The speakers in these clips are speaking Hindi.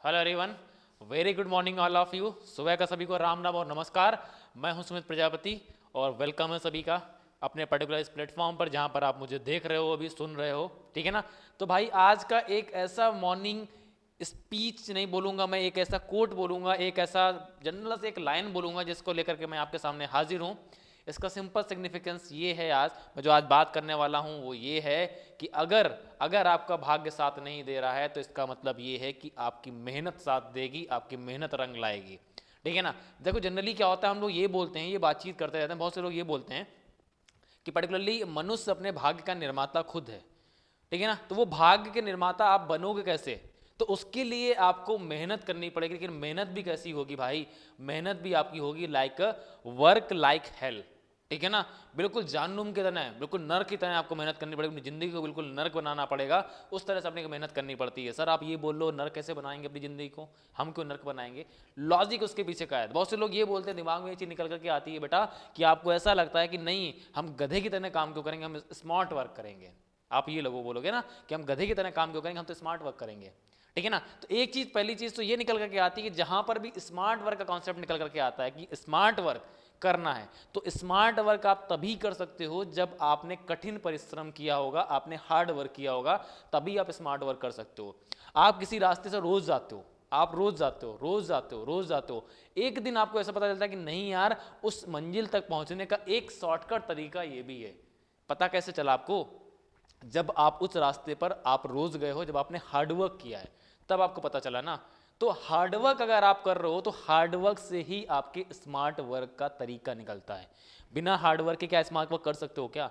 Hello everyone, very good morning all of you. सुबह का सभी को राम राम और नमस्कार। मैं हूं सुमित प्रजापति और वेलकम है सभी का अपने पर्टिकुलर इस प्लेटफॉर्म पर जहां पर आप मुझे देख रहे हो, अभी सुन रहे हो, ठीक है ना। तो भाई आज का एक ऐसा मॉर्निंग स्पीच नहीं बोलूंगा मैं, एक ऐसा कोट बोलूंगा, एक ऐसा जनरल से एक लाइन बोलूंगा जिसको लेकर के मैं आपके सामने हाजिर हूं। इसका सिंपल सिग्निफिकेंस ये है, आज मैं जो आज बात करने वाला हूं वो ये है कि अगर अगर आपका भाग्य साथ नहीं दे रहा है तो इसका मतलब ये है कि आपकी मेहनत साथ देगी, आपकी मेहनत रंग लाएगी, ठीक है ना। देखो जनरली क्या होता है, हम लोग ये बोलते हैं, ये बातचीत करते रहते हैं, बहुत से लोग ये बोलते हैं कि पर्टिकुलरली मनुष्य अपने भाग्य का निर्माता खुद है, ठीक है ना। तो वो भाग्य के निर्माता आप बनोगे कैसे? तो उसके लिए आपको मेहनत करनी पड़ेगी, लेकिन मेहनत भी कैसी होगी भाई? मेहनत भी आपकी होगी लाइक वर्क लाइक हेल, ठीक है ना। बिल्कुल जानूम की तरह, बिल्कुल नर्क की तरह आपको मेहनत करनी पड़ेगी, अपनी जिंदगी को बिल्कुल नर्क बनाना पड़ेगा। उस तरह से अपने को मेहनत करनी पड़ती है। सर आप ये बोल लो नर्क कैसे बनाएंगे अपनी जिंदगी को, हम क्यों नर्क बनाएंगे? लॉजिक उसके पीछे का है। बहुत से लोग ये बोलते हैं, दिमाग में ये चीज निकल करके आती है बेटा कि आपको ऐसा लगता है कि नहीं हम गधे की तरह काम क्यों करेंगे, हम स्मार्ट वर्क करेंगे। आप ये लोगों बोलोगे ना कि हम गधे की तरह काम क्यों करेंगे, हम तो स्मार्ट वर्क करेंगे, ठीक है ना। तो एक चीज, पहली चीज तो ये निकल करके आती है कि जहां पर भी स्मार्ट वर्क का कॉन्सेप्ट निकल करके आता है कि स्मार्ट वर्क करना है, तो स्मार्ट वर्क आप तभी कर सकते हो जब आपने कठिन परिश्रम किया होगा, आपने हार्ड वर्क किया होगा, तभी आप स्मार्ट वर्क कर सकते हो। आप किसी रास्ते से रोज जाते हो, आप रोज जाते हो, रोज जाते हो, रोज जाते हो, एक दिन आपको ऐसा पता चलता है कि नहीं यार, उस मंजिल तक पहुंचने का एक शॉर्टकट तरीका ये भी है। पता कैसे चला आपको? जब आप उस रास्ते पर आप रोज गए हो, जब आपने हार्डवर्क किया है, तब आपको पता चला ना। तो हार्डवर्क अगर आप कर रहे हो तो हार्डवर्क से ही आपके स्मार्ट वर्क का तरीका निकलता है। बिना हार्डवर्क के क्या स्मार्ट वर्क कर सकते हो क्या?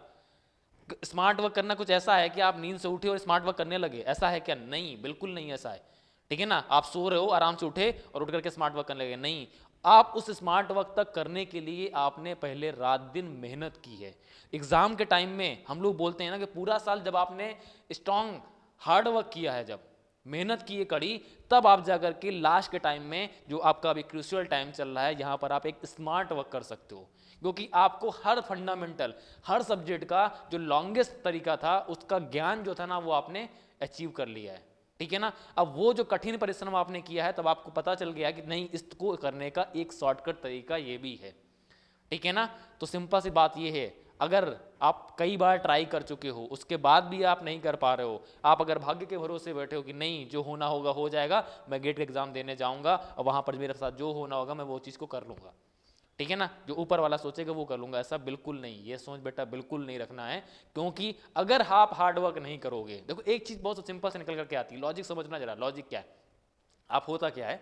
स्मार्ट वर्क करना कुछ ऐसा है कि आप नींद से उठे और स्मार्ट वर्क करने लगे, ऐसा है क्या? नहीं, बिल्कुल नहीं ऐसा है, ठीक है ना। आप सो रहे हो, आराम से उठे और उठ करके स्मार्ट वर्क करने लगे, नहीं। आप उस स्मार्ट वर्क तक करने के लिए आपने पहले रात दिन मेहनत की है। एग्जाम के टाइम में हम लोग बोलते हैं ना कि पूरा साल जब आपने स्ट्रांग हार्ड वर्क किया है, जब मेहनत की है कड़ी, तब आप जाकर के लास्ट के टाइम में जो आपका अभी क्रूशियल टाइम चल रहा है, यहाँ पर आप एक स्मार्ट वर्क कर सकते हो। क्योंकि आपको हर फंडामेंटल, हर सब्जेक्ट का जो लॉन्गेस्ट तरीका था, उसका ज्ञान जो था ना, वो आपने अचीव कर लिया है, ठीक है ना। अब वो जो कठिन परिश्रम आपने किया है, तब आपको पता चल गया कि नहीं, इसको करने का एक शॉर्टकट तरीका ये भी है, ठीक है ना। तो सिंपल सी बात ये है, अगर आप कई बार ट्राई कर चुके हो, उसके बाद भी आप नहीं कर पा रहे हो, आप अगर भाग्य के भरोसे बैठे हो कि नहीं जो होना होगा हो जाएगा, मैं गेट का एग्जाम देने जाऊंगा और वहां पर मेरे साथ जो होना होगा मैं वो चीज़ को कर लूंगा, ठीक है ना, जो ऊपर वाला सोचेगा वो कर लूंगा, ऐसा बिल्कुल नहीं। ये सोच बेटा बिल्कुल नहीं रखना है। क्योंकि अगर आप हार्डवर्क नहीं करोगे, देखो एक चीज बहुत सिंपल से निकल करके आती है, लॉजिक समझना जरा। लॉजिक क्या है? आप होता क्या है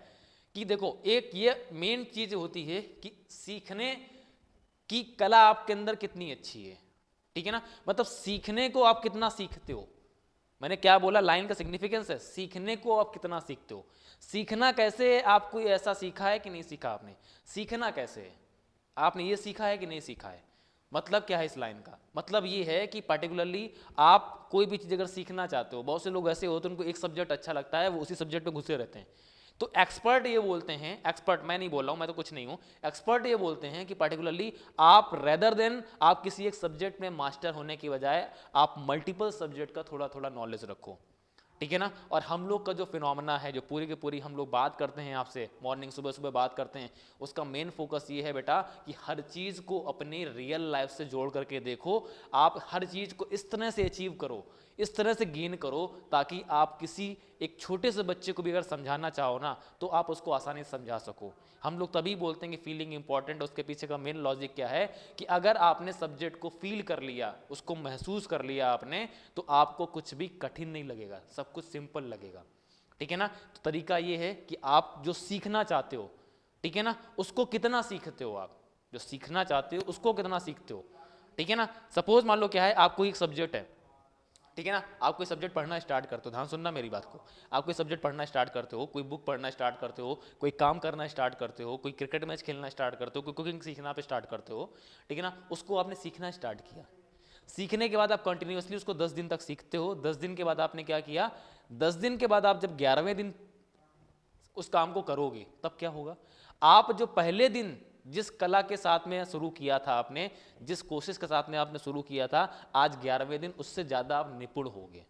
कि देखो, एक ये मेन चीज होती है कि सीखने की कला आपके अंदर कितनी अच्छी है, ठीक है ना। मतलब सीखने को आप कितना सीखते हो। मैंने क्या बोला, लाइन का सिग्निफिकेंस है, सीखने को आप कितना सीखते हो। सीखना कैसे है? आप कोई ऐसा सीखा है कि नहीं सीखा आपने? सीखना कैसे है? आपने ये सीखा है कि नहीं सीखा है? मतलब क्या है इस लाइन का? मतलब ये है कि पर्टिकुलरली आप कोई भी चीज़ अगर सीखना चाहते हो, बहुत से लोग ऐसे होते हैं उनको एक सब्जेक्ट अच्छा लगता है, वो उसी सब्जेक्ट पे घुसे रहते हैं। तो एक्सपर्ट ये बोलते हैं, एक्सपर्ट मैं नहीं बोल रहा हूं, मैं तो कुछ नहीं हूं, एक्सपर्ट ये बोलते हैं कि पर्टिकुलरली आप रेदर देन आप किसी एक सब्जेक्ट में मास्टर होने की बजाय आप मल्टीपल सब्जेक्ट का थोड़ा थोड़ा नॉलेज रखो, ठीक है ना। और हम लोग का जो फिनोमेना है, जो पूरी की पूरी हम लोग बात करते हैं आपसे मॉर्निंग सुबह सुबह बात करते हैं, उसका मेन फोकस ये है बेटा कि हर चीज़ को अपने रियल लाइफ से जोड़ करके देखो। आप हर चीज़ को इस तरह से अचीव करो, इस तरह से गेन करो, ताकि आप किसी एक छोटे से बच्चे को भी अगर समझाना चाहो ना, तो आप उसको आसानी से समझा सको। हम लोग तभी बोलते हैं कि फीलिंग इंपॉर्टेंट। उसके पीछे का मेन लॉजिक क्या है कि अगर आपने सब्जेक्ट को फील कर लिया, उसको महसूस कर लिया आपने, तो आपको कुछ भी कठिन नहीं लगेगा, सब कुछ सिंपल लगेगा, ठीक है ना। तो तरीका ये है कि आप जो सीखना चाहते हो, ठीक है ना, उसको कितना सीखते हो। आप जो सीखना चाहते हो उसको कितना सीखते हो, ठीक है ना। सपोज मान लो क्या है, आपको एक सब्जेक्ट है, ठीक है ना, आप कोई सब्जेक्ट पढ़ना स्टार्ट करते हो, ध्यान सुनना मेरी बात को। आप कोई सब्जेक्ट पढ़ना स्टार्ट करते हो, कोई बुक पढ़ना स्टार्ट करते हो, कोई काम करना स्टार्ट करते हो, कोई क्रिकेट मैच खेलना स्टार्ट करते हो, कोई कुकिंग सीखना पे स्टार्ट करते हो, ठीक है ना। उसको आपने सीखना स्टार्ट किया, सीखने के बाद आप कंटिन्यूअसली उसको 10 दिन तक सीखते हो। 10 दिन के बाद आपने क्या किया? 10 दिन के बाद आप जब 11वें दिन उस काम को करोगे, तब क्या होगा? आप जो पहले दिन जिस कला के साथ में शुरू किया था आपने, जिस कोशिश के साथ में आपने शुरू किया था, आज 11वें दिन उससे ज़्यादा आप निपुण होगे,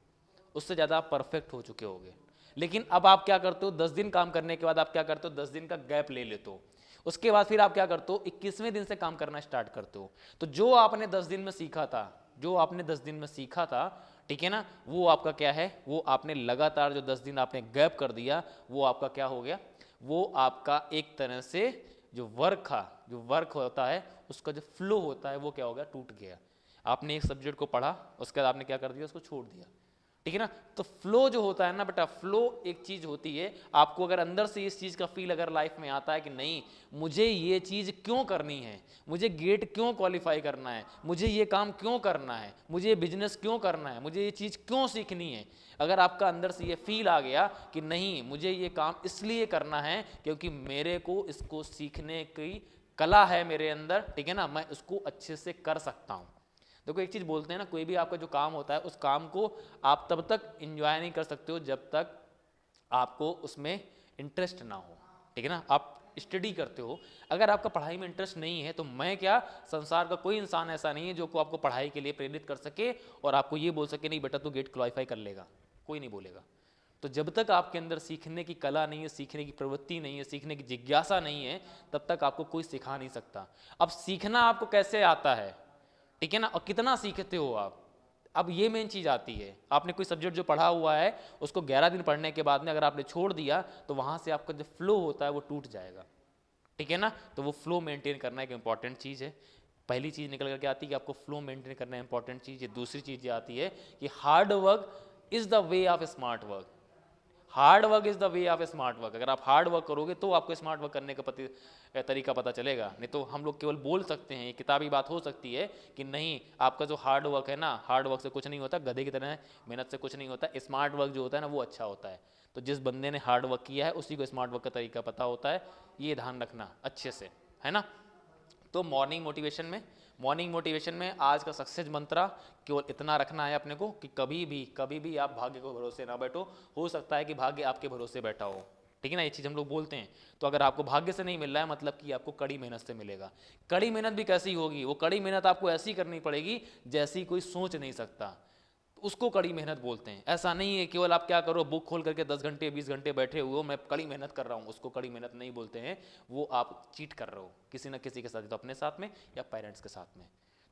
उससे ज़्यादा आप परफेक्ट हो चुके होगे। लेकिन अब आप क्या करते हो, 10 दिन काम करने के बाद आप क्या करते हो, 10 दिन का गैप ले लेते हो। उसके बाद फिर आप क्या करते हो, 21वें दिन से काम करना स्टार्ट करते हो। तो जो आपने 10 दिन में सीखा था, जो आपने 10 दिन में सीखा था, ठीक है ना, वो आपका क्या है, वो आपने लगातार जो 10 दिन आपने गैप कर दिया, वो आपका क्या हो गया, वो आपका एक तरह से जो वर्क होता है, उसका जो फ्लो होता है, वो क्या हो गया, टूट गया। आपने एक सब्जेक्ट को पढ़ा, उसके बाद आपने क्या कर दिया, उसको छोड़ दिया, ठीक है ना। तो फ्लो जो होता है ना बेटा, फ्लो एक चीज होती है, आपको अगर अंदर से इस चीज का फील अगर लाइफ में आता है कि नहीं मुझे ये चीज क्यों करनी है, मुझे गेट क्यों क्वालिफाई करना है, मुझे ये काम क्यों करना है, मुझे ये बिजनेस क्यों करना है, मुझे ये चीज क्यों सीखनी है, अगर आपका अंदर से ये फील आ गया कि नहीं मुझे ये काम इसलिए करना है क्योंकि मेरे को इसको सीखने की कला है मेरे अंदर, ठीक है ना, मैं उसको अच्छे से कर सकता हूं। देखो एक चीज बोलते हैं ना, कोई भी आपका जो काम होता है, उस काम को आप तब तक इंजॉय नहीं कर सकते हो जब तक आपको उसमें इंटरेस्ट ना हो, ठीक है ना। आप स्टडी करते हो, अगर आपका पढ़ाई में इंटरेस्ट नहीं है, तो मैं क्या, संसार का कोई इंसान ऐसा नहीं है जो को आपको पढ़ाई के लिए प्रेरित कर सके और आपको ये बोल सके नहीं बेटा तू गेट क्वालिफाई कर लेगा, कोई नहीं बोलेगा। तो जब तक आपके अंदर सीखने की कला नहीं है, सीखने की प्रवृत्ति नहीं है, सीखने की जिज्ञासा नहीं है, तब तक आपको कोई सिखा नहीं सकता। अब सीखना आपको कैसे आता है, ठीक है ना, और कितना सीखते हो आप, अब ये मेन चीज आती है। आपने कोई सब्जेक्ट जो पढ़ा हुआ है, उसको 11 दिन पढ़ने के बाद में अगर आपने छोड़ दिया, तो वहां से आपका जो फ्लो होता है वो टूट जाएगा, ठीक है ना। तो वो फ्लो मेंटेन करना एक इंपॉर्टेंट चीज है। पहली चीज निकल करके आती है कि आपको फ्लो मेंटेन करना इंपॉर्टेंट चीज है। दूसरी चीज ये आती है कि hard work is the way of smart work. Hard work is the way of smart work. अगर आप हार्ड वर्क करोगे तो आपको स्मार्ट वर्क करने का तरीका पता चलेगा, नहीं तो हम लोग केवल बोल सकते हैं, किताबी बात हो सकती है कि नहीं आपका जो हार्ड वर्क है ना, हार्ड वर्क से कुछ नहीं होता, गधे की तरह मेहनत से कुछ नहीं होता, स्मार्ट वर्क जो होता है ना वो अच्छा होता है। तो जिस बंदे ने हार्ड वर्क किया है उसी को स्मार्ट वर्क का तरीका पता होता है, ये ध्यान रखना अच्छे से, है ना। तो मॉर्निंग मोटिवेशन में आज का सक्सेस मंत्रा केवल इतना रखना है अपने को कि कभी भी आप भाग्य को भरोसे ना बैठो। हो सकता है कि भाग्य आपके भरोसे बैठा हो, ठीक है ना, ये चीज़ हम लोग बोलते हैं। तो अगर आपको भाग्य से नहीं मिल रहा है, मतलब कि आपको कड़ी मेहनत से मिलेगा। कड़ी मेहनत भी कैसी होगी, वो कड़ी मेहनत आपको ऐसी करनी पड़ेगी जैसी कोई सोच नहीं सकता, उसको कड़ी मेहनत बोलते हैं। ऐसा नहीं है केवल आप क्या करो, बुक खोल करके 10 घंटे 20 घंटे बैठे हुए हो, मैं कड़ी मेहनत कर रहा हूँ, उसको कड़ी मेहनत नहीं बोलते हैं। वो आप चीट कर रहे हो किसी ना किसी के साथ, तो अपने साथ में या पेरेंट्स के साथ में।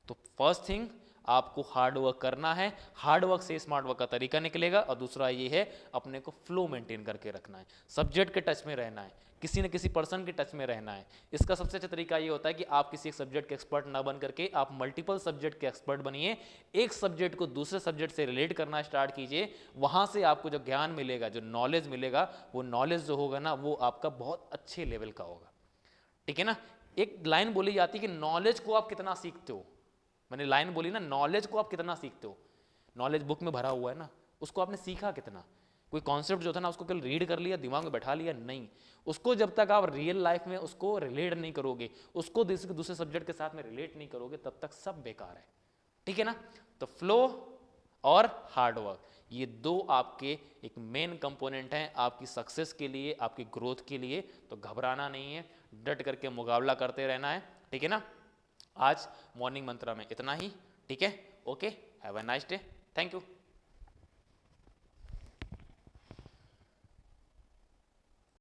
तो फर्स्ट थिंग आपको हार्ड वर्क करना है, हार्ड वर्क से स्मार्ट वर्क का तरीका निकलेगा। और दूसरा ये है अपने को फ्लो मेंटेन करके रखना है, सब्जेक्ट के टच में रहना है, किसी न किसी पर्सन के टच में रहना है। इसका सबसे अच्छा तरीका ये होता है कि आप किसी एक सब्जेक्ट के एक्सपर्ट ना बन करके आप मल्टीपल सब्जेक्ट के एक्सपर्ट बनिए। एक सब्जेक्ट को दूसरे सब्जेक्ट से रिलेट करना स्टार्ट कीजिए, वहां से आपको जो ज्ञान मिलेगा, जो नॉलेज मिलेगा, वो नॉलेज जो होगा ना वो आपका बहुत अच्छे लेवल का होगा, ठीक है ना। एक लाइन बोली जाती है कि नॉलेज को आप कितना सीखते हो, मैंने लाइन बोली ना, नॉलेज को आप कितना सीखते हो। नॉलेज बुक में भरा हुआ है ना, उसको आपने सीखा कितना। कोई कॉन्सेप्ट जो था ना उसको केवल रीड कर लिया, दिमाग में बैठा लिया, नहीं, उसको जब तक आप रियल लाइफ में उसको रिलेट नहीं करोगे, उसको दूसरे सब्जेक्ट के साथ में रिलेट नहीं करोगे, तब तक सब बेकार है, ठीक है ना। तो फ्लो और हार्ड वर्क, ये दो आपके एक मेन कंपोनेंट हैं आपकी सक्सेस के लिए, आपकी ग्रोथ के लिए। तो घबराना नहीं है, डट करके मुकाबला करते रहना है, ठीक है ना। आज मॉर्निंग मंत्रा में इतना ही, ठीक है, okay, have a nice day, thank you.